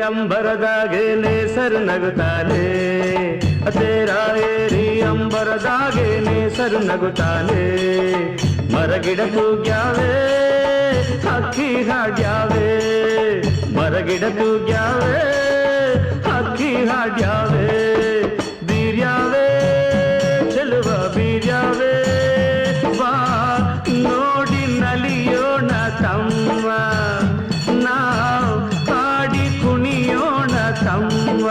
ಅಂಬರದಾಗೇನೆ ಸರು ನಗುತ್ತಾನೆ ತೇರ ಏರಿ ಅಂಬರದಾಗೇನೆ ಸರು ನಗುತ್ತಾನೆ ಮರಗಿಡ ತೂಗ್ಯಾವೆ ಹಕ್ಕಿ ಹಾಡ್ಯಾವೆ ಮರಗಿಡ ತೂಗ್ಯಾವೆ ಹಕ್ಕಿ ಹಾಡ್ಯಾವೆ ಬೀರ್ಯಾವೆ ಚೆಲುವ ಬೀರ್ಯಾವೆ ಬಾ ನೋಡಿ ನಲಿಯೋಣ ತಮ್ಮ ನಾವು ಹಾಡಿ ಕುಣಿಯೋಣ ತಮ್ಮ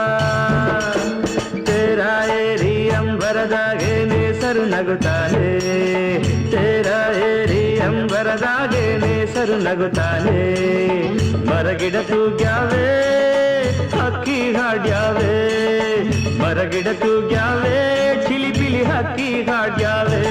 ತೇರ ಏರಿ ಅಂಬರದಾಗೇನೆ ಸರು ನಗುತ್ತಾನೆ ತೇರ ಏರಿ ಅಂಬರದಾಗೇನೆ ಸರು ನಗುತ್ತಾನೆ ಮರಗಿಡ ತೂಗ್ಯಾವೆ ಹಕ್ಕಿ ಹಾಡ್ಯಾವೆ ಮರಗಿಡ ತೂಗ್ಯಾವೆ ಚಿಲಿಪಿಲಿ ಹಕ್ಕಿ ಹಾಡ್ಯಾವೆ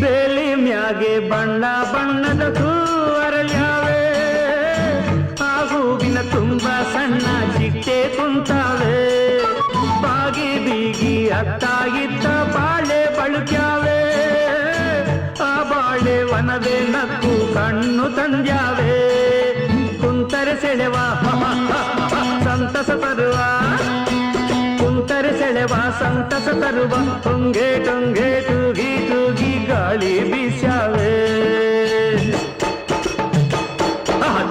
ಬೇಲಿ ಮ್ಯಾಗೆ ಬಣ್ಣ ಬಣ್ಣದ ಹೂ ಅರಳ್ಯಾವೆ ಆ ಹೂವಿನ ತುಂಬ ಸಣ್ಣ ಚಿಟ್ಟೆ ಕುಂತಾವೆ ಬಾಗಿ ಬೀಗಿ ಅತ್ತ ಇತ್ತ ಬಾಳೆ ಬಳುಕ್ಯಾವೆ ಆ ಬಾಳೆ ವನವೇ ನಕ್ಕು ಕಣ್ಣು ತಂದ್ಯಾವೆ ಕುಂತರೆ ಸೆಳೆವ ಸಂತಸ ತರುವ ಕುಂತರೆ ಸೆಳೆವ ಸಂತಸ ತರುವ ಟೊಂಗೆ ಟೊಂಗೆ ತೂಗಿ ತೂಗಿ ಗಾಳಿ ಬೀಸ್ಯಾವೆ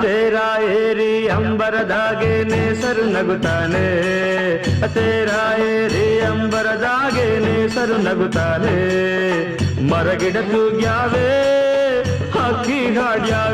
ತೇರ ಏರಿ ಅಂಬರದಾಗೇನೆ ಸರು ನಗುತ್ತಾನೆ ತೇರ ಏರಿ ಅಂಬರದಾಗೇನೆ ಸರು ನಗುತ್ತಾನೆ ಮರಗಿಡ ತೂಗ್ಯಾವೆ ಹಕ್ಕಿ ಹಾಡ್ಯಾವೆ